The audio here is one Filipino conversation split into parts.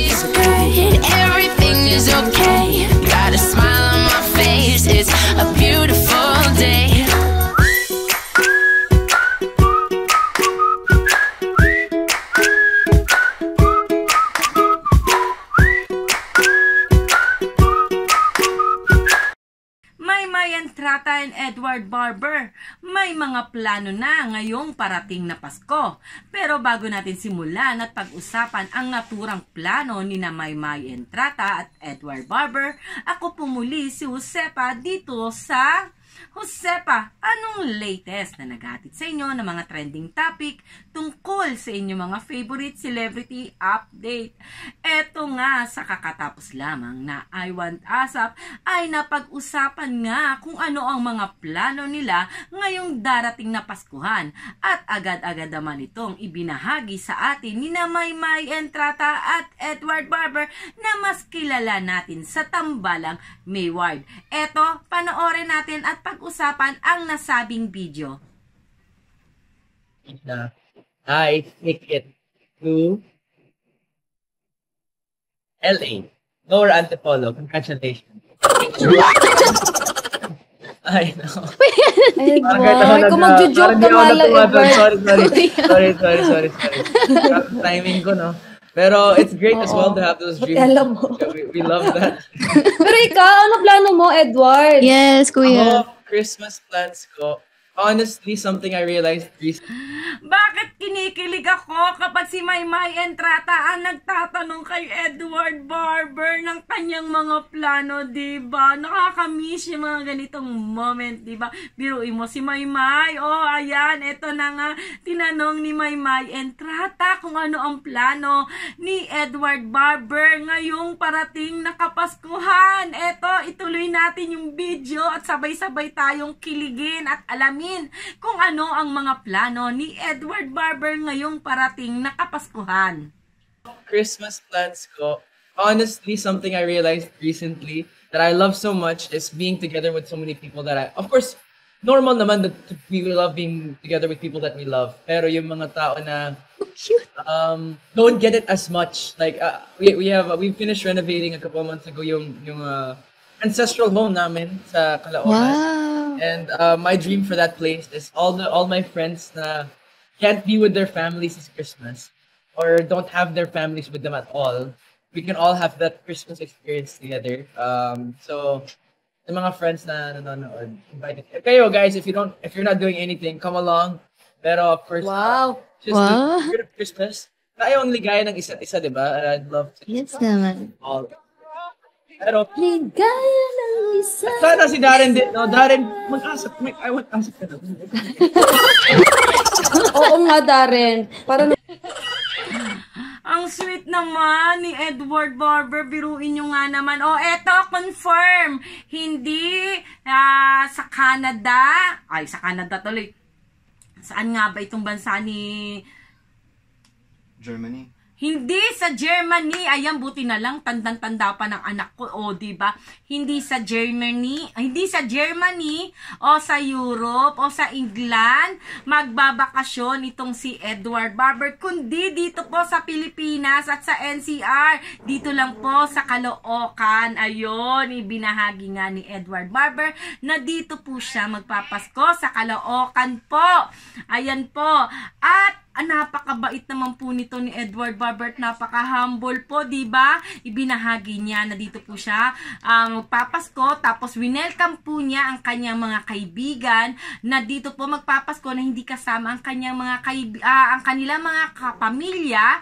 is good. Everything is okay. Got a smile on my face. It's a beautiful day. Maymay Entrata and Edward Barber, may mga plano na ngayong parating na Pasko. Pero bago natin simulan at pag-usapan ang naturang plano ni na Maymay Entrata at Edward Barber, ako pumuli si Josepa dito sa Josepa, anong latest na naghatid sa inyo ng mga trending topic tungkol sa inyong mga favorite celebrity update? Eto nga, sa kakatapos lamang na I Want ASAP ay napag-usapan nga kung ano ang mga plano nila ngayong darating na Paskuhan at agad-agad naman itong ibinahagi sa atin ni na Maymay Entrata at Edward Barber na mas kilala natin sa tambalang Mayward. Eto, panoorin natin at pag-usapan ang nasabing video. I take it to LA. Lower Antipolo. Congratulations. I know. Edward, kung mag-joke ka nga lang, Edward. Sorry. Timing ko, no? Pero it's great as well to have those dreams. Alam mo. We love that. Pero ikaw, ano plano mo, Edward? Yes, kuya. Christmas plans ko. Honestly, something I realized recently. Bakit kinikilig ako kapag si Maymay Entrata ang nagtatanong kay Edward Barber ng kanyang mga plano, diba? Nakakamiss yung mga ganitong moment, diba? Biruin mo si Maymay, oh ayan, eto na nga, tinanong ni Maymay Entrata kung ano ang plano ni Edward Barber ngayong parating na Kapaskuhan. Eto, ituloy natin yung video at sabay-sabay tayong kiligin at alamin kung ano ang mga plano ni Edward Barber ngayong parating na Kapaskuhan. Christmas plans ko. Honestly, something I realized recently that I love so much is being together with so many people that of course, normal naman that we love being together with people that we love. Pero yung mga tao na don't get it as much. Like we finished renovating a couple months ago yung ancestral home namin sa Caloocan. Wow. And my dream for that place is all my friends na can't be with their families this Christmas or don't have their families with them at all. We can all have that Christmas experience together. So the mga friends na nanonood, invited kayo guys. If you're not doing anything, come along. Pero of course, just the spirit of Christmas. Tayo ang ligaya ng isa't isa, diba? And I'd love to. Yes naman. All. Pero Ligaya ng isa. sana si Darren din, no? Darren, mag-asap. I want asap ka na. Oo nga, Darren. Parang Ang sweet naman ni Edward Barber, biruin nyo nga naman. O, eto, confirm. Hindi sa Canada. Ay, sa Canada tuloy. Saan nga ba itong bansa ni Germany? Hindi sa Germany. Ayan, buti na lang tandang-tanda pa ng anak ko, o diba? Hindi sa Germany o sa Europe o sa England magbabakasyon itong si Edward Barber, kundi dito po sa Pilipinas at sa NCR. Dito lang po sa Caloocan. Ayun, ibinahagi nga ni Edward Barber na dito po siya magpapasko sa Caloocan po. Ayan po. At napakabait naman po nito ni Edward Barber, napaka-humble po, diba? Ibinahagi niya na dito po siya magpapasko, tapos winelcome po niya ang kanyang mga kaibigan na dito po magpapasko na hindi kasama ang kanyang mga ang kanilang mga kapamilya.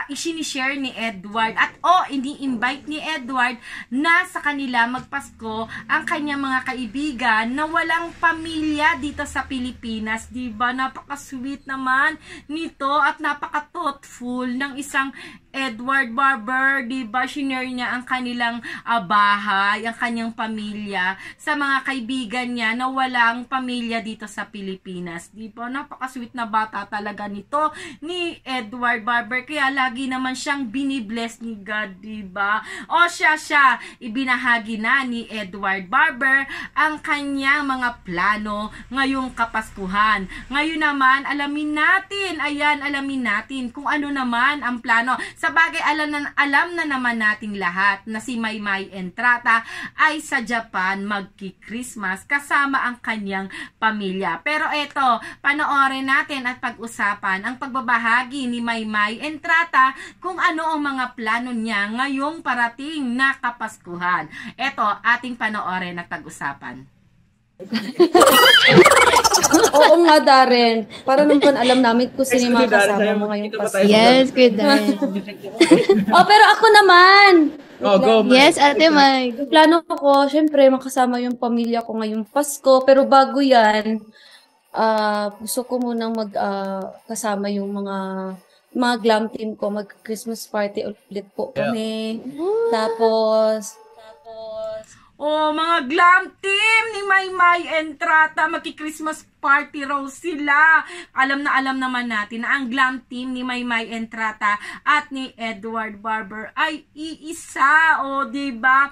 Isinishare ni Edward at ini-invite ni Edward na sa kanila magpasko ang kanyang mga kaibigan na walang pamilya dito sa Pilipinas, diba? Napaka-sweet naman nito at napaka-thoughtful ng isang Edward Barber, diba? Shinare niya ang kanilang bahay, ang kanyang pamilya sa mga kaibigan niya na walang pamilya dito sa Pilipinas, diba? Napaka-sweet na bata talaga nito ni Edward Barber, kaya lagi naman siyang binibless ni God, diba? O siya, ibinahagi na ni Edward Barber ang kanyang mga plano ngayong Kapaskuhan. Ngayon naman, alamin natin kung ano naman ang plano. Sa bagay, alam na naman nating lahat na si Maymay Entrata ay sa Japan magki-Christmas kasama ang kanyang pamilya. Pero eto, panoorin natin at pag-usapan ang pagbabahagi ni Maymay Entrata kung ano ang mga plano niya ngayong parating na Kapaskuhan. Eto, ating panoorin at pag-usapan. Oo nga, Darren. Para naman alam namin kung sino yung mga kasama mo ngayong Pasko. Yes, good Darren. Pero ako naman. Go, Mike. Yes, Ate Mike. Plano ko, syempre, makasama yung pamilya ko ngayong Pasko. Pero bago yan, gusto ko munang kasama yung mga glam team ko. Mag-Christmas party ulit po kami. Tapos, Oh, mga glam team ni Maymay Entrata, maki-Christmas party raw sila. Alam naman natin na ang glam team ni Maymay Entrata at ni Edward Barber ay iisa. O, diba?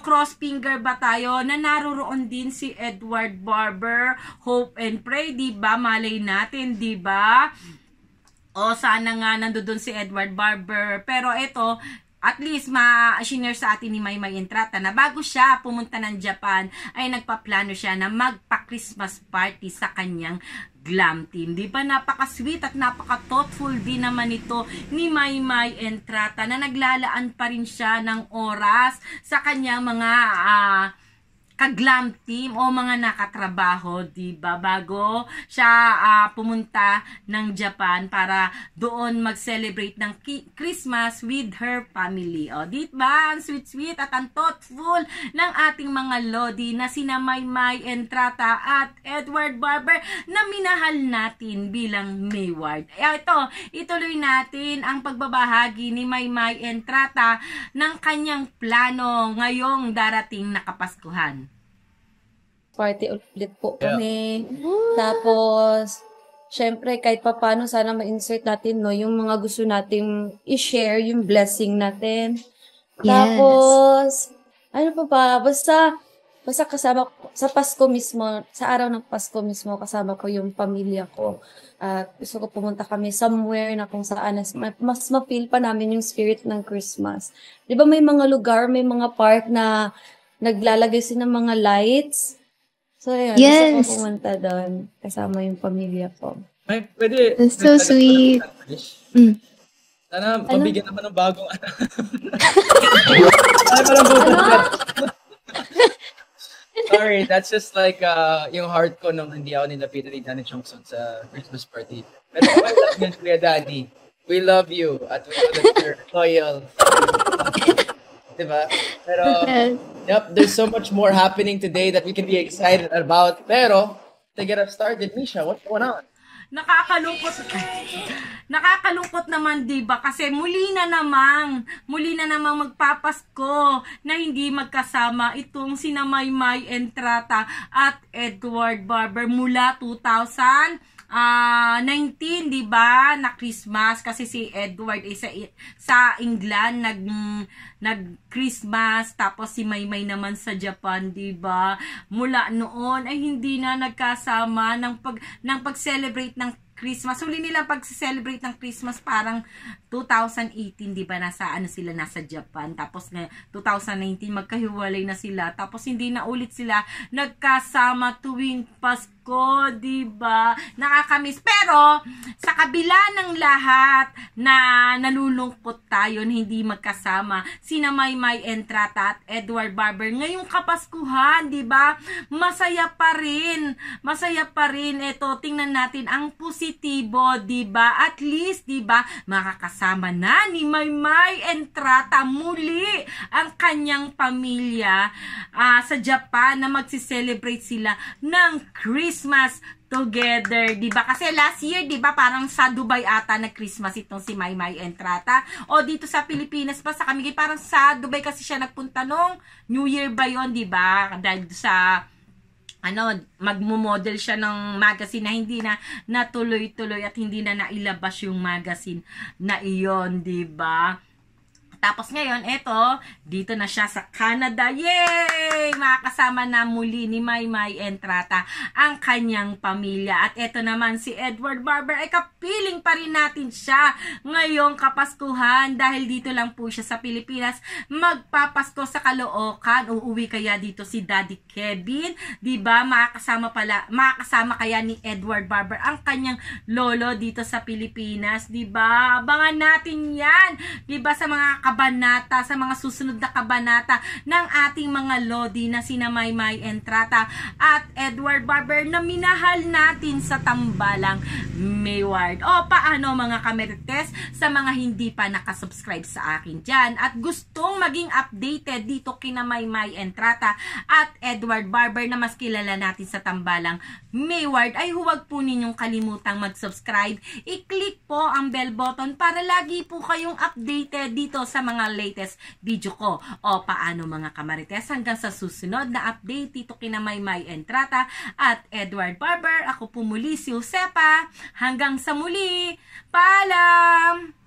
Cross finger ba tayo na naroroon din si Edward Barber? Hope and pray, diba? Malay natin, diba? O, sana nga nandoon si Edward Barber. Pero ito, at least ma-share sa atin ni Maymay Entrata na bago siya pumunta ng Japan ay nagpaplano siya na magpa-Christmas party sa kanyang glam team. Di ba napaka-sweet at napaka-thoughtful din naman ito ni Maymay Entrata na naglalaan pa rin siya ng oras sa kanyang mga ka-glam team o mga nakatrabaho, diba? Bago siya pumunta ng Japan para doon mag-celebrate ng Christmas with her family. O, diba? Ang sweet-sweet at ang thoughtful ng ating mga lodi na sina Maymay Entrata at Edward Barber na minahal natin bilang Mayward. Ito, ituloy natin ang pagbabahagi ni Maymay Entrata ng kanyang plano ngayong darating na Kapaskuhan. party ulit po kami. Tapos, syempre, kahit papano, sana ma-insert natin, no, yung mga gusto nating i-share, yung blessing natin. Yes. Tapos, ano pa ba? Basta kasama ko, sa Pasko mismo, sa araw ng Pasko mismo, kasama ko yung pamilya ko. At gusto ko pumunta kami somewhere na kung saan mas ma-feel pa namin yung spirit ng Christmas. Di ba may mga lugar, may mga park na naglalagay sila ng mga lights? So, yun, Yes. gusto ko pumunta doon kasama yung pamilya ko. Mike, pwede. That's so sweet. Mm. Sana mabigyan naman ng bagong Ay, parang Sorry, that's just like yung heart ko nung hindi ako nilapitan ni Danny Chongson sa Christmas party. Pero I love you, Kuya Daddy. We love you at we know that you're loyal. Diba? Pero, yep, there's so much more happening today that we can be excited about. Pero, to get us started, Misha, what's going on? Nakakalungkot naman, diba? Kasi muli na namang magpapasko na hindi magkasama itong sina Maymay Entrata at Edward Barber mula 2019, diba? Na Christmas kasi si Edward ay sa England nag-Christmas, tapos si Maymay naman sa Japan, diba? Mula noon ay hindi na nagkasama ng pag-celebrate ng Christmas. Huli nila pag-celebrate ng Christmas parang 2018, di ba? Nasa Japan. Tapos 2019 magkahiwalay na sila. Tapos hindi na ulit sila nagkasama tuwing Pasko, di ba? Nakakamiss. Pero sa kabila ng lahat na nalulungkot tayo na hindi magkasama sina Maymay Entrata at Edward Barber ngayong Kapaskuhan, di ba? Masaya pa rin. Ito, tingnan natin ang positibo, di ba? At least, di ba, makakasama na ni Maymay Entrata muli ang kanyang pamilya sa Japan na magsi-celebrate sila ng Christmas together, di ba? Kasi last year, di ba, parang sa Dubai ata na Christmas itong si Maymay Entrata. O dito sa Pilipinas pa, sa kami, parang sa Dubai kasi siya nagpunta nung New Year ba yon, di ba? Dahil sa magmo-model siya ng magazine na hindi na natuloy-tuloy at hindi na nailabas yung magazine na iyon, di ba? Tapos ngayon, eto, dito na siya sa Canada. Yay! Makakasama na muli ni Maymay Entrata ang kanyang pamilya. At eto naman si Edward Barber, ay kapiling pa rin natin siya ngayong Kapaskuhan dahil dito lang po siya sa Pilipinas. Magpapasko sa Caloocan. Uuwi kaya dito si Daddy Kevin. Diba? Makakasama kaya ni Edward Barber ang kanyang lolo dito sa Pilipinas. Diba? Abangan natin yan. Diba? Sa mga kabanata, sa mga susunod na kabanata ng ating mga lodi na sina Maymay Entrata at Edward Barber na minahal natin sa tambalang Mayward. O paano mga kamerites sa mga hindi pa nakasubscribe sa akin dyan at gustong maging updated dito kina Maymay Entrata at Edward Barber na mas kilala natin sa tambalang Mayward ay huwag po ninyong kalimutang mag-subscribe. I-click po ang bell button para lagi po kayong updated dito sa mga latest video ko. O paano mga kamarites, hanggang sa susunod na update dito kina Maymay Entrata at Edward Barber. Ako po muli si Josepa. Hanggang sa muli. Paalam!